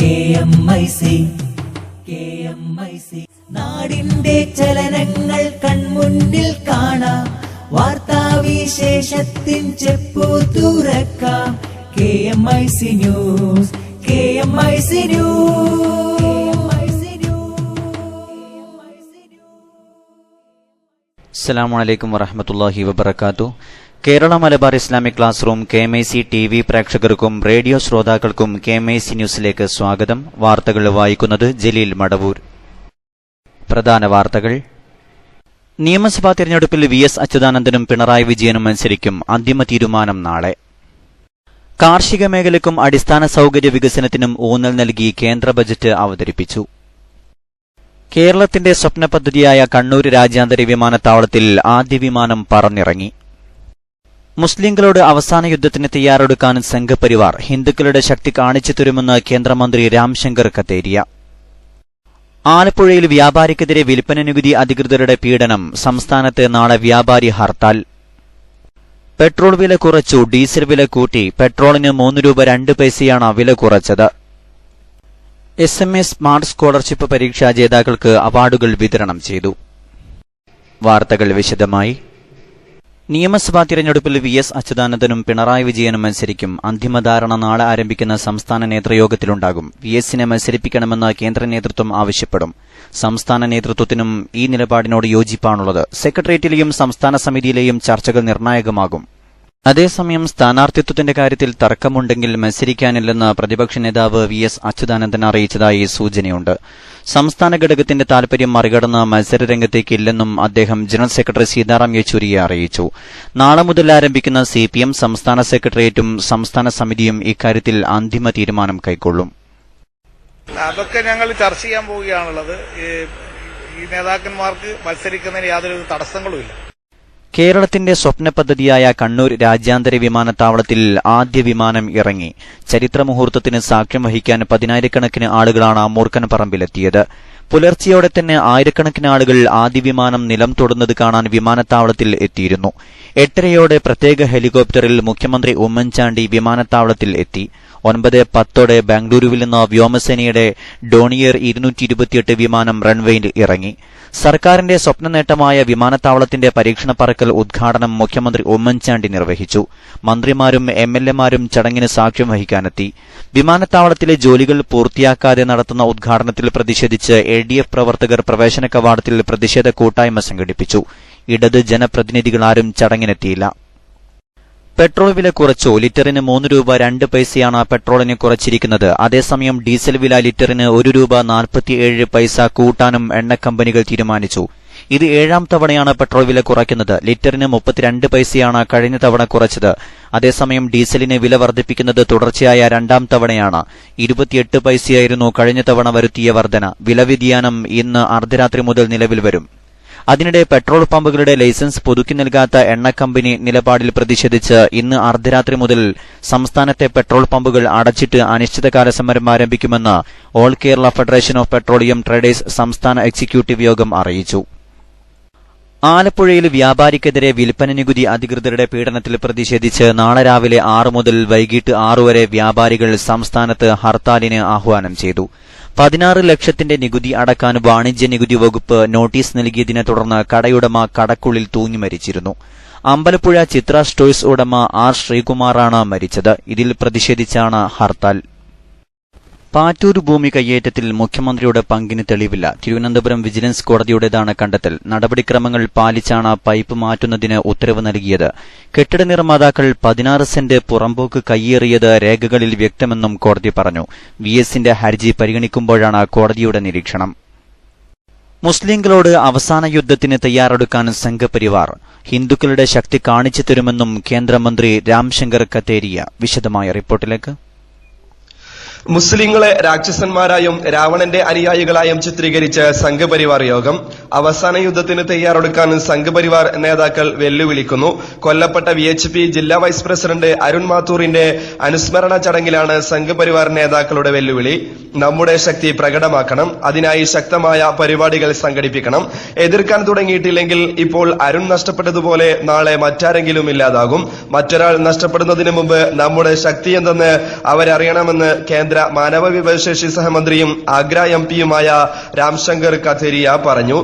KMIC നാടിന്റെ ചലനങ്ങൾ കൺമുന്നിൽ കാണാം, വാർത്താവിശേഷത്തിൻ ചെപ്പു തുറക്കാം. KMIC news. അസ്സലാമു അലൈക്കും വറഹ്മത്തുള്ളാഹി വബറകാതുഹു. Kerala Malabar Islamic class room KMIC TV പ്രേക്ഷകർക്കും റേഡിയോ ശ്രോതാക്കൾക്കും KMIC ന്യൂസിലേക്ക് സ്വാഗതം. വാർത്തകൾ വായിക്കുന്നത് ജലീൽ മടവൂർ. പ്രധാന വാർത്തകൾ. നിയമസഭാ തെരഞ്ഞെടുപ്പിൽ VS അച്യുതാനന്ദനും പിണറായി വിജയനും മത്സരിക്കും. അന്തിമ തീരുമാനം നാളെ. കാർഷിക മേഖലയ്ക്കും അടിസ്ഥാന സൌകര്യ വികസനത്തിനും ഊന്നൽ നൽകി കേന്ദ്ര ബജറ്റ് അവതരിപ്പിച്ചു. കേരളത്തിന്റെ സ്വപ്ന പദ്ധതിയായ കണ്ണൂർ രാജ്യാന്തര വിമാനത്താവളത്തിൽ ആദ്യ വിമാനം പറന്നിറങ്ങി. മുസ്ലിംകളോട് അവസാന യുദ്ധത്തിന് തയ്യാറെടുക്കാൻ സംഘപരിവാർ, ഹിന്ദുക്കളുടെ ശക്തി കാണിച്ചു തരുമെന്ന് കേന്ദ്രമന്ത്രി രാംശങ്കർ കത്തേരിയ. ആലപ്പുഴയിൽ വ്യാപാരിക്കെതിരെ വിൽപ്പന നികുതി അധികൃതരുടെ പീഡനം. സംസ്ഥാനത്ത് നാളെ വ്യാപാരി ഹർത്താൽ. പെട്രോൾ വില കുറച്ചു, ഡീസൽ വില കൂട്ടി. പെട്രോളിന് 3 രൂപ 2 പൈസയാണ് വില കുറച്ചത്. SMA സ്മാർട്ട് സ്കോളർഷിപ്പ് പരീക്ഷാ ജേതാക്കൾക്ക് അവാർഡുകൾ വിതരണം ചെയ്തു. വാർത്തകൾ വിശദമായി. നിയമസഭാ തിരഞ്ഞെടുപ്പിൽ VS അച്യുതാനന്ദനും പിണറായി വിജയനും മത്സരിക്കും. അന്തിമധാരണ നാളെ ആരംഭിക്കുന്ന സംസ്ഥാന നേതൃയോഗത്തിലുണ്ടാകും. VSനെ മത്സരിപ്പിക്കണമെന്ന് കേന്ദ്ര നേതൃത്വം ആവശ്യപ്പെടും. സംസ്ഥാന നേതൃത്വത്തിനും ഈ നിലപാടിനോട് യോജിപ്പാണുള്ളത്. സെക്രട്ടേറിയറ്റിലെയും സംസ്ഥാന സമിതിയിലെയും ചർച്ചകൾ നിർണായകമാകും. അതേസമയം സ്ഥാനാർത്ഥിത്വത്തിന്റെ കാര്യത്തിൽ തർക്കമുണ്ടെങ്കിൽ മത്സരിക്കാനില്ലെന്ന് പ്രതിപക്ഷ നേതാവ് VS അച്യുതാനന്ദൻ അറിയിച്ചതായി സൂചനയുണ്ട്. സംസ്ഥാന ഘടകത്തിന്റെ താൽപര്യം മറികടന്ന് മത്സരരംഗത്തേക്കില്ലെന്നും അദ്ദേഹം ജനറൽ സെക്രട്ടറി സീതാറാം യെച്ചൂരിയെ അറിയിച്ചു. നാളെ മുതൽ ആരംഭിക്കുന്ന CPM സംസ്ഥാന സെക്രട്ടേറിയറ്റും സംസ്ഥാന സമിതിയും ഇക്കാര്യത്തിൽ അന്തിമ തീരുമാനം കൈക്കൊള്ളും. അതൊക്കെ ഞങ്ങൾ ചർച്ച ചെയ്യാൻ പോവുകയാണുള്ളത്. ഈ നേതാക്കന്മാർക്ക് മത്സരിക്കുന്നതിന് യാതൊരു തടസ്സങ്ങളുമില്ല. കേരളത്തിന്റെ സ്വപ്ന പദ്ധതിയായ കണ്ണൂർ രാജ്യാന്തര വിമാനത്താവളത്തിൽ ആദ്യ വിമാനം ഇറങ്ങി. ചരിത്രമുഹൂർത്തത്തിന് സാക്ഷ്യം വഹിക്കാൻ 10,000-കണക്കിന് ആളുകളാണ് മൂർഖൻ പറമ്പിലെത്തിയത്. പുലർച്ചെയോടെ തന്നെ ആയിരക്കണക്കിന് ആളുകൾ ആദ്യ വിമാനം നിലം തൊടുന്നത് കാണാൻ വിമാനത്താവളത്തിൽ എത്തിയിരുന്നു. 8:30 പ്രത്യേക ഹെലികോപ്റ്ററിൽ മുഖ്യമന്ത്രി ഉമ്മൻചാണ്ടി വിമാനത്താവളത്തിൽ എത്തി. 9:10 ബാംഗ്ലൂരുവിൽ നിന്ന് വ്യോമസേനയുടെ ഡോണിയർ 228 വിമാനം റൺവേയിൽ ഇറങ്ങി. സർക്കാരിന്റെ സ്വപ്ന നേട്ടമായ വിമാനത്താവളത്തിന്റെ പരീക്ഷണ പറക്കൽ ഉദ്ഘാടനം മുഖ്യമന്ത്രി ഉമ്മൻചാണ്ടി നിർവഹിച്ചു. മന്ത്രിമാരും MLA-മാരും ചടങ്ങിന് സാക്ഷ്യം വഹിക്കാനെത്തി. വിമാനത്താവളത്തിലെ ജോലികൾ പൂർത്തിയാക്കാതെ നടത്തുന്ന ഉദ്ഘാടനത്തിൽ പ്രതിഷേധിച്ച് LDF പ്രവർത്തകർ പ്രവേശന കവാടത്തിൽ പ്രതിഷേധ കൂട്ടായ്മ സംഘടിപ്പിച്ചു. ഇടത് ജനപ്രതിനിധികളാരും ചടങ്ങിനെത്തിയില്ല. പെട്രോൾ വില കുറച്ചു. ലിറ്ററിന് 3 രൂപ 2 പൈസയാണ് പെട്രോളിന് കുറച്ചിരിക്കുന്നത്. അതേസമയം ഡീസൽ വില ലിറ്ററിന് 1 രൂപ 47 പൈസ കൂട്ടാനും എണ്ണക്കമ്പനികൾ തീരുമാനിച്ചു. ഇത് 7ാം തവണയാണ് പെട്രോൾ വില കുറയ്ക്കുന്നത്. ലിറ്ററിന് 32 പൈസയാണ് കഴിഞ്ഞ തവണ കുറച്ചത്. അതേസമയം ഡീസലിന് വില വർദ്ധിപ്പിക്കുന്നത് തുടർച്ചയായ 2ാം തവണയാണ്. 28 പൈസയായിരുന്നു കഴിഞ്ഞ തവണ വരുത്തിയ വർധന. വില വ്യതിയാനം ഇന്ന് അർദ്ധരാത്രി മുതൽ നിലവിൽ വരും. അതിനിടെ പെട്രോൾ പമ്പുകളുടെ ലൈസൻസ് പുതുക്കി നൽകാത്ത എണ്ണക്കമ്പനി നിലപാടിൽ പ്രതിഷേധിച്ച് ഇന്ന് അർദ്ധരാത്രി മുതൽ സംസ്ഥാനത്തെ പെട്രോൾ പമ്പുകൾ അടച്ചിട്ട് അനിശ്ചിതകാല സമരം ആരംഭിക്കുമെന്ന് all Kerala federation of petroleum traders സംസ്ഥാന എക്സിക്യൂട്ടീവ് യോഗം അറിയിച്ചു. ആലപ്പുഴയിൽ വ്യാപാരിക്കെതിരെ വിൽപ്പന നികുതി അധികൃതരുടെ പീഡനത്തിൽ പ്രതിഷേധിച്ച് നാളെ രാവിലെ 6 മുതൽ വൈകിട്ട് 6 വരെ വ്യാപാരികൾ സംസ്ഥാനത്ത് ഹർത്താലിന് ആഹ്വാനം ചെയ്തു. 16 ലക്ഷത്തിന്റെ നികുതി അടക്കാൻ വാണിജ്യ നികുതി വകുപ്പ് നോട്ടീസ് നൽകിയതിനെ തുടർന്ന് കടയുടമ കടക്കുള്ളിൽ തൂങ്ങി മരിച്ചിരുന്നു. അമ്പലപ്പുഴ ചിത്ര സ്റ്റോഴ്സ് ഉടമ R ശ്രീകുമാറാണ് മരിച്ചത്. ഇതിൽ പ്രതിഷേധിച്ചാണ് ഹർത്താൽ. പാറ്റൂർ ഭൂമി കയ്യേറ്റത്തിൽ മുഖ്യമന്ത്രിയുടെ പങ്കിന് തെളിവില്ല. തിരുവനന്തപുരം വിജിലൻസ് കോടതിയുടേതാണ് കണ്ടെത്തൽ. നടപടിക്രമങ്ങൾ പാലിച്ചാണ് പൈപ്പ് മാറ്റുന്നതിന് ഉത്തരവ് നൽകിയത്. കെട്ടിട നിർമ്മാതാക്കൾ 16 സെന്റ് പുറമ്പോക്ക് കയ്യേറിയത് രേഖകളിൽ വ്യക്തമെന്നും കോടതി പറഞ്ഞു. VSന്റെ ഹർജി പരിഗണിക്കുമ്പോഴാണ് കോടതിയുടെ നിരീക്ഷണം. മുസ്ലിംകളോട് അവസാന യുദ്ധത്തിന് തയ്യാറെടുക്കാൻ സംഘപരിവാർ, ഹിന്ദുക്കളുടെ ശക്തി കാണിച്ചു തരുമെന്നും കേന്ദ്രമന്ത്രി രാംശങ്കർ കത്തേരിയ. വിശദമായ റിപ്പോർട്ടിലേക്ക്. മുസ്ലിങ്ങളെ രാക്ഷസന്മാരായും രാവണന്റെ അനുയായികളായും ചിത്രീകരിച്ച സംഘപരിവാർ യോഗം അവസാന യുദ്ധത്തിന് തയ്യാറെടുക്കാൻ സംഘപരിവാർ നേതാക്കൾ വെല്ലുവിളിക്കുന്നു. കൊല്ലപ്പെട്ട VHP ജില്ലാ വൈസ് പ്രസിഡന്റ് അരുൺ മാത്തൂറിന്റെ അനുസ്മരണ ചടങ്ങിലാണ് സംഘപരിവാർ നേതാക്കളുടെ വെല്ലുവിളി. നമ്മുടെ ശക്തി പ്രകടമാക്കണം, അതിനായി ശക്തമായ പരിപാടികൾ സംഘടിപ്പിക്കണം. എതിർക്കാൻ തുടങ്ങിയിട്ടില്ലെങ്കിൽ ഇപ്പോൾ അരുൺ നഷ്ടപ്പെട്ടതുപോലെ നാളെ മറ്റാരെങ്കിലും ഇല്ലാതാകും. മറ്റൊരാൾ നഷ്ടപ്പെടുന്നതിന് മുമ്പ് നമ്മുടെ ശക്തി എന്തെന്ന് അവരറിയണമെന്ന് കേന്ദ്ര കേന്ദ്ര മാനവ വിഭവശേഷി സഹമന്ത്രിയും ആഗ്ര എംപിയുമായ രാംശങ്കർ കഥേരിയ പറഞ്ഞു.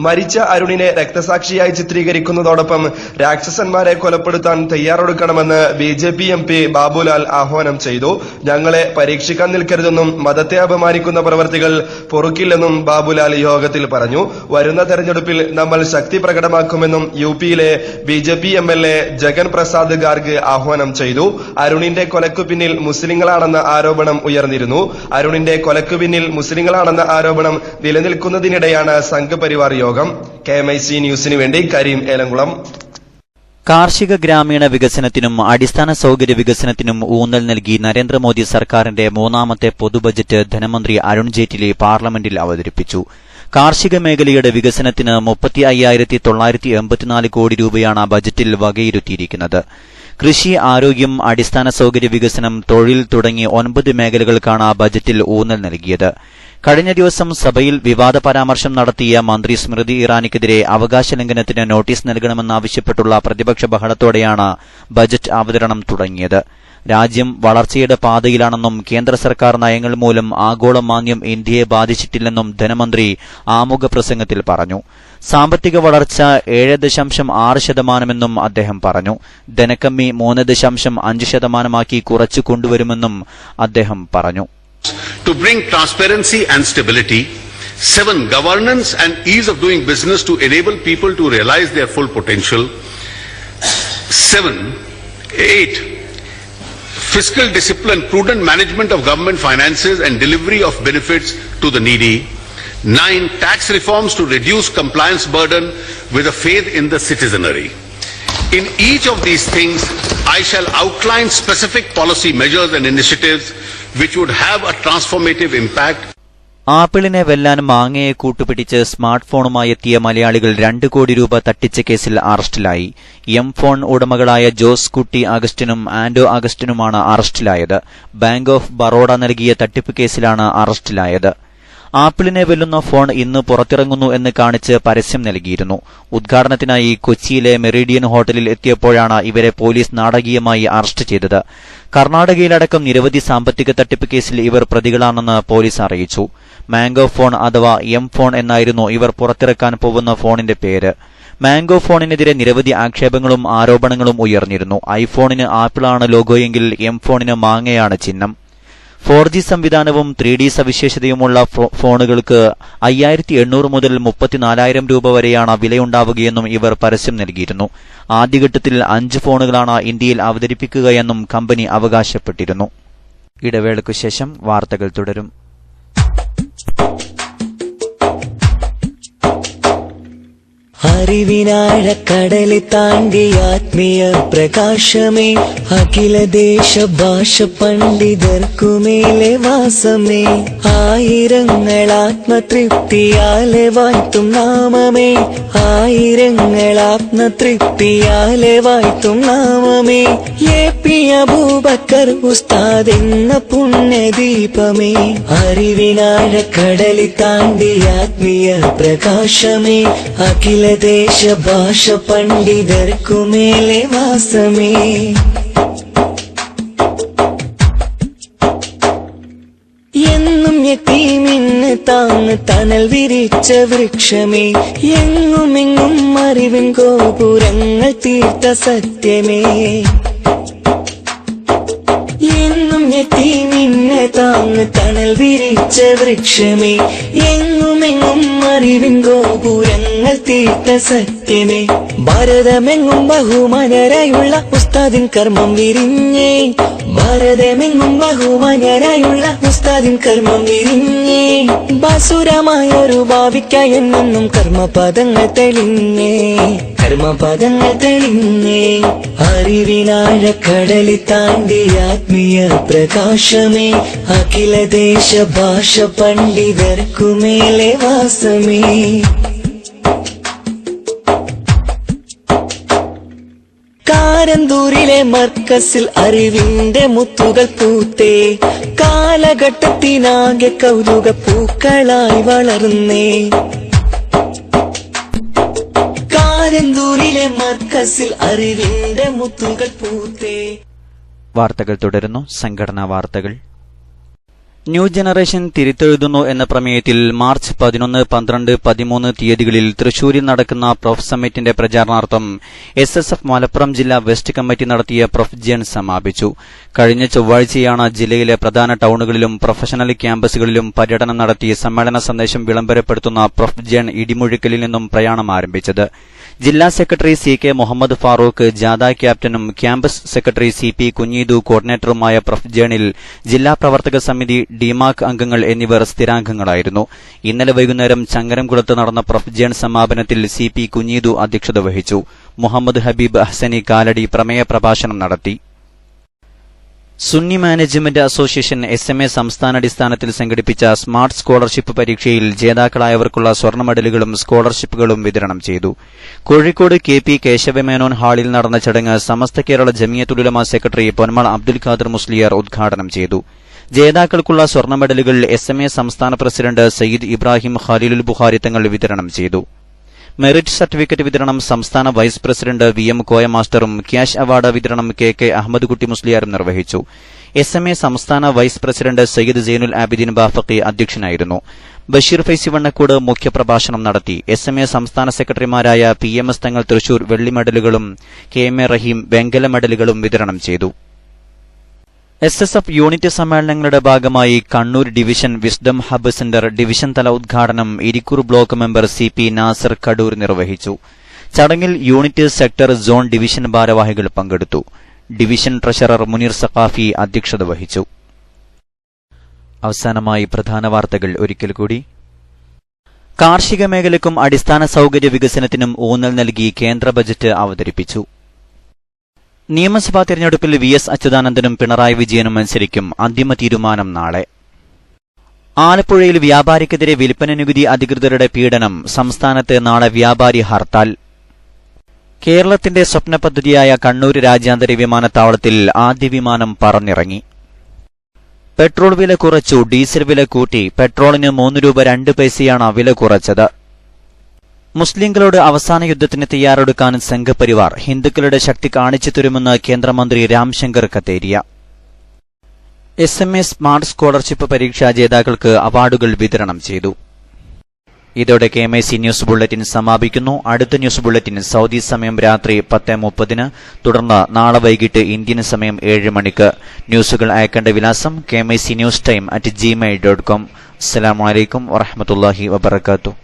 മരിച്ച അരുണിനെ രക്തസാക്ഷിയായി ചിത്രീകരിക്കുന്നതോടൊപ്പം രാക്ഷസന്മാരെ കൊലപ്പെടുത്താൻ തയ്യാറെടുക്കണമെന്ന് ബിജെപി എംപി ബാബുലാൽ ആഹ്വാനം ചെയ്തു. ഞങ്ങളെ പരീക്ഷിക്കാൻ നിൽക്കരുതെന്നും മതത്തെ അപമാനിക്കുന്ന പ്രവർത്തികൾ പൊറുക്കില്ലെന്നും ബാബുലാൽ യോഗത്തിൽ പറഞ്ഞു. വരുന്ന തെരഞ്ഞെടുപ്പിൽ നമ്മൾ ശക്തി പ്രകടമാക്കുമെന്നും യുപിയിലെ ബിജെപി എംഎൽഎ ജഗൻ പ്രസാദ് ഗാർഗ് ആഹ്വാനം ചെയ്തു. അരുണിന്റെ കൊലക്കു പിന്നിൽ മുസ്ലിങ്ങളാണെന്ന ആരോപണം ഉയർന്നിരുന്നു. അരുണിന്റെ കൊലക്കു പിന്നിൽ മുസ്ലിങ്ങളാണെന്ന ആരോപണം നിലനിൽക്കുന്നതിനിടെയാണ് സംഘപരിവാർ യോഗം. KMIC ന്യൂസിന് വേണ്ടി കരീം ഏലംകുളം. കാർഷിക ഗ്രാമീണ വികസനത്തിനും അടിസ്ഥാന സൌകര്യ വികസനത്തിനും ഊന്നൽ നൽകി നരേന്ദ്രമോദി സർക്കാരിന്റെ മൂന്നാമത്തെ പൊതുബജറ്റ് ധനമന്ത്രി അരുൺ ജെയ്റ്റ്ലി പാർലമെന്റിൽ അവതരിപ്പിച്ചു. കാർഷിക മേഖലയുടെ വികസനത്തിന് 35,984 കോടി രൂപയാണ് ബജറ്റിൽ വകയിരുത്തിയിരിക്കുന്നത്. കൃഷി, ആരോഗ്യം, അടിസ്ഥാന സൌകര്യ വികസനം, തൊഴിൽ തുടങ്ങി 9 മേഖലകൾക്കാണ് ബജറ്റിൽ ഊന്നൽ നൽകിയത്. കഴിഞ്ഞ ദിവസം സഭയിൽ വിവാദ പരാമർശം നടത്തിയ മന്ത്രി സ്മൃതി ഇറാനിക്കെതിരെ അവകാശ ലംഘനത്തിന് നോട്ടീസ് നൽകണമെന്നാവശ്യപ്പെട്ടുള്ള പ്രതിപക്ഷ ബഹളത്തോടെയാണ് ബജറ്റ് അവതരണം തുടങ്ങിയത്. രാജ്യം വളർച്ചയുടെ പാതയിലാണെന്നും കേന്ദ്ര സർക്കാർ നയങ്ങൾ മൂലം ആഗോള മാന്ദ്യം ഇന്ത്യയെ ബാധിച്ചിട്ടില്ലെന്നും ധനമന്ത്രി ആമുഖ പ്രസംഗത്തിൽ പറഞ്ഞു. സാമ്പത്തിക വളർച്ച 7.6% അദ്ദേഹം പറഞ്ഞു. ധനക്കമ്മി 3.5% കുറച്ചു കൊണ്ടുവരുമെന്നും അദ്ദേഹം പറഞ്ഞു. To bring transparency and stability. 7. Governance and ease of doing business to enable people to realize their full potential. 8. Fiscal discipline, prudent management of government finances and delivery of benefits to the needy. 9. Tax reforms to reduce compliance burden with a faith in the citizenry. In each of these things, I shall outline specific policy measures and initiatives which would have a transformative impact. ആപ്പിളിനെ വെല്ലാൻ മാങ്ങയെ കൂട്ടുപിടിച്ച് smart ഫോണുമായി എത്തിയ മലയാളികൾ 2 കോടി രൂപ തട്ടിച്ച കേസിൽ അറസ്റ്റിലായി. Phone ഉടമകളായ Jose കുട്ടി അഗസ്റ്റിനും ആന്റോ അഗസ്റ്റിനുമാണ് അറസ്റ്റിലായത്. Bank of Baroda നൽകിയ തട്ടിപ്പ് കേസിലാണ് അറസ്റ്റിലായത്. ആപ്പിളിനെ വെല്ലുന്ന ഫോൺ ഇന്ന് പുറത്തിറങ്ങുന്നു എന്ന് കാണിച്ച് പരസ്യം നൽകിയിരുന്നു. ഉദ്ഘാടനത്തിനായി കൊച്ചിയിലെ മെറിഡിയൻ ഹോട്ടലിൽ എത്തിയപ്പോഴാണ് ഇവരെ പോലീസ് നാടകീയമായി അറസ്റ്റ് ചെയ്തത്. കർണാടകയിലടക്കം നിരവധി സാമ്പത്തിക തട്ടിപ്പ് കേസിൽ ഇവർ പ്രതികളാണെന്ന് പോലീസ് അറിയിച്ചു. മാംഗോ ഫോൺ അഥവാ ഫോൺ എന്നായിരുന്നു ഇവർ പുറത്തിറക്കാൻ പോകുന്ന ഫോണിന്റെ പേര്. മാംഗോ ഫോണിനെതിരെ നിരവധി ആക്ഷേപങ്ങളും ആരോപണങ്ങളും ഉയർന്നിരുന്നു. ഐഫോണിന് ആപ്പിളാണ് ലോഗോയെങ്കിൽ ഫോണിന് മാങ്ങയാണ് ചിഹ്നം. 4G സംവിധാനവും 3D സവിശേഷതയുമുള്ള ഫോണുകൾക്ക് 5,800 മുതൽ 34,000 രൂപ വരെയാണ് വിലയുണ്ടാവുകയെന്നും ഇവർ പരസ്യം നൽകിയിരുന്നു. ആദ്യഘട്ടത്തിൽ 5 ഫോണുകളാണ് ഇന്ത്യയിൽ അവതരിപ്പിക്കുകയെന്നും കമ്പനി അവകാശപ്പെട്ടിരുന്നു. ഇടവേളയ്ക്കു ശേഷം വാർത്തകൾ തുടരും. അറിവിനാഴക്കടല് താണ്ടി ആത്മീയ പ്രകാശമേ, അഖില ദേശ ഭാഷ പണ്ഡിതർക്കുമേലെ വാസമേ, ആയിരങ്ങൾ ആത്മതൃപ്തിയാലെ വാഴ്ത്തും നാമമേ, ആയിരങ്ങൾ ആത്മതൃപ്തിയാലെ വാഴ്ത്തും നാമമേ, AP അബൂബക്കർ ഉസ്താദ് എന്ന പുണ്യദീപമേ, അറിവിനാഴക്കടല് താണ്ടി ആത്മീയ പ്രകാശമേ, അഖില ദേശ ഭാഷ പണ്ഡിതർക്കുമേലെ വാസമേ. എന്നും യതീമിന് താങ്ങ് തണൽ വിരിച്ച വൃക്ഷമേ, എങ്ങുമെങ്ങും അറിവിൻ ഗോപുരങ്ങൾ തീർത്ത സത്യമേ, എന്നും യതീമിന് താങ്ങ് തണൽ വിരിച്ച വൃക്ഷമേ, എങ്ങുമെങ്ങും അറിവിൻ ഗോപുരങ്ങൾ തീർത്ത സത്യമേ, ഭാരതമെങ്ങും ബഹുമാനരായുള്ള ഉസ്താദിൻ കർമ്മം വിരിഞ്ഞേ, ഭാരതമെങ്ങും ബഹുമാനരായുള്ള ഉസ്താദിൻ കർമ്മം വിരിഞ്ഞേ, ബാസുരമായൊരു ഭാവിക്കായി എന്നും കർമ്മപദങ്ങൾ തെളിഞ്ഞേ, കർമ്മപദങ്ങൾ തെളിഞ്ഞേ, അറിവിനാഴക്കടല് താണ്ടി ആത്മീയ പ്രകാശമേ, അഖില ദേശ ഭാഷ പണ്ഡിതർക്കുമേലെ വാസമേ. കാരന്തൂരിലെ മർക്കസിൽ അറിവിന്റെ മുത്തുകൾ പൂത്തേ, കാലഘട്ടത്തിനാകെ കൗതുക പൂക്കളായി വളർന്നേ, കാരന്തൂരിലെ മർക്കസിൽ അറിവിന്റെ മുത്തുകൾ പൂത്തേ. വാർത്തകൾ തുടരുന്നു. സംഘടനാ വാർത്തകൾ. ന്യൂ ജനറേഷൻ തിരുത്തെഴുതുന്നു എന്ന പ്രമേയത്തിൽ മാർച്ച് 11, 12, 13 തീയതികളിൽ തൃശൂരിൽ നടക്കുന്ന പ്രൊഫ് സമ്മിറ്റിന്റെ പ്രചാരണാർത്ഥം SSF മലപ്പുറം ജില്ലാ വെസ്റ്റ് കമ്മിറ്റി നടത്തിയ പ്രൊഫ് ജേൺ സമാപിച്ചു. കഴിഞ്ഞ ചൊവ്വാഴ്ചയാണ് ജില്ലയിലെ പ്രധാന ടൌണുകളിലും പ്രൊഫഷണൽ ക്യാമ്പസുകളിലും പര്യടനം നടത്തി സമ്മേളന സന്ദേശം വിളംബരപ്പെടുത്തുന്ന പ്രൊഫ് ജേൺ ഇടിമുഴിക്കലിൽ നിന്നും പ്രയാണം ആരംഭിച്ചത്. ജില്ലാ സെക്രട്ടറി CK മുഹമ്മദ് ഫാറൂഖ് ജാഥ ക്യാപ്റ്റനും ക്യാമ്പസ് സെക്രട്ടറി CP കുഞ്ഞീദു കോർഡിനേറ്ററുമായ പ്രൊഫ് ജേണിൽ ജില്ലാ പ്രവർത്തക സമിതി ഡിമാക് അംഗങ്ങൾ എന്നിവർ സ്ഥിരാംഗങ്ങളായിരുന്നു. ഇന്നലെ വൈകുന്നേരം ചങ്ങരംകുളത്ത് നടന്ന പ്രൊഫ് ജേൺ സമാപനത്തിൽ CP കുഞ്ഞീദു അധ്യക്ഷത വഹിച്ചു. മുഹമ്മദ് ഹബീബ് അഹ്സനി കാലടി പ്രമേയ പ്രഭാഷണം നടത്തി. സുന്നി മാനേജ്മെന്റ് അസോസിയേഷൻ SMA സംസ്ഥാനാടിസ്ഥാനത്തിൽ സംഘടിപ്പിച്ച സ്മാർട്ട് സ്കോളർഷിപ്പ് പരീക്ഷയിൽ ജേതാക്കളായവർക്കുള്ള സ്വർണ്ണ മെഡലുകളും സ്കോളർഷിപ്പുകളും വിതരണം ചെയ്തു. കോഴിക്കോട് KP കേശവമേനോൻ ഹാളിൽ നടന്ന ചടങ്ങ് സമസ്ത കേരള ജമിയത്തുൽ ഉലമ സെക്രട്ടറി പൊന്മള അബ്ദുൽ ഖാദർ മുസ്ലിയാർ ഉദ്ഘാടനം ചെയ്തു. ജേതാക്കൾക്കുള്ള സ്വർണ്ണ മെഡലുകൾ SMA സംസ്ഥാന പ്രസിഡന്റ് സയ്യിദ് ഇബ്രാഹിം ഖലീലുൽ ബുഖാരി തങ്ങൾ വിതരണം ചെയ്തു. മെറിറ്റ് സർട്ടിഫിക്കറ്റ് വിതരണം സംസ്ഥാന വൈസ് പ്രസിഡന്റ് VM കോയ മാസ്റ്ററും ക്യാഷ് അവാർഡ് വിതരണം KK അഹമ്മദ് കുട്ടി മുസ്ലിയാരും നിർവഹിച്ചു. SMA സംസ്ഥാന വൈസ് പ്രസിഡന്റ് സയ്യിദ് സൈനുൽ ആബിദീൻ ബാഫക്കി അധ്യക്ഷനായിരുന്നു. ബഷീർ ഫൈസി വണ്ണക്കോട് മുഖ്യപ്രഭാഷണം നടത്തി. SMA സംസ്ഥാന സെക്രട്ടറിമാരായ PMS തങ്ങൾ തൃശൂർ വെള്ളി മെഡലുകളും KMA റഹീം വെങ്കല മെഡലുകളും വിതരണം ചെയ്തു. SSF യൂണിറ്റ് സമ്മേളനങ്ങളുടെ ഭാഗമായി Kannur division wisdom hub centre division തല ഉദ്ഘാടനം Irikkur block member CP Nasar Kadur നിർവഹിച്ചു. ചടങ്ങിൽ യൂണിറ്റ് സെക്ടർ സോൺ ഡിവിഷൻ ഭാരവാഹികൾ പങ്കെടുത്തു. ഡിവിഷൻ ട്രഷറർ മുനീർ സഖാഫി അധ്യക്ഷത വഹിച്ചു. അവസാനമായി പ്രധാന വാർത്തകൾ ഒരിക്കൽ കൂടി. കാർഷിക മേഖലയ്ക്കും അടിസ്ഥാന സൌകര്യ വികസനത്തിനും ഊന്നൽ നൽകി കേന്ദ്ര ബജറ്റ് അവതരിപ്പിച്ചു. നിയമസഭാ തെരഞ്ഞെടുപ്പിൽ VS അച്യുതാനന്ദനും പിണറായി വിജയനും മത്സരിക്കും. അന്തിമ തീരുമാനം നാളെ. ആലപ്പുഴയിൽ വ്യാപാരിക്കെതിരെ വിൽപ്പന നികുതി അധികൃതരുടെ പീഡനം. സംസ്ഥാനത്ത് നാളെ വ്യാപാരി ഹർത്താൽ. കേരളത്തിന്റെ സ്വപ്ന പദ്ധതിയായ കണ്ണൂർ രാജ്യാന്തര വിമാനത്താവളത്തിൽ ആദ്യ വിമാനം പറന്നിറങ്ങി. പെട്രോൾ വില കുറച്ചു, ഡീസൽ വില കൂട്ടി. പെട്രോളിന് 3 രൂപ 2 പൈസയാണ് വില കുറച്ചത്. മുസ്ലിംകളോട് അവസാന യുദ്ധത്തിന് തയ്യാറെടുക്കാൻ സംഘപരിവാർ. ഹിന്ദുക്കളുടെ ശക്തി കാണിച്ചു തരുമെന്ന് കേന്ദ്രമന്ത്രി രാംശങ്കർ കത്തേരിയ. SMA സ്മാർട്ട് സ്കോളർഷിപ്പ് പരീക്ഷാ ജേതാക്കൾക്ക് അവാർഡുകൾ വിതരണം ചെയ്തു. ഇതോടെ KMIC ന്യൂസ് ബുള്ളറ്റിൻ സമാപിക്കുന്നു. അടുത്ത ന്യൂസ് ബുള്ളറ്റിൻ സൌദി സമയം രാത്രി 10:30, തുടർന്ന് നാളെ വൈകിട്ട് ഇന്ത്യൻ സമയം 7 മണിക്ക്. ന്യൂസുകൾ അയക്കേണ്ട വിലാസം KMIC News Time @gmail.com. അസ്സലാമു അലൈക്കും വറഹ്മത്തുള്ളാഹി വബറകാതുഹു.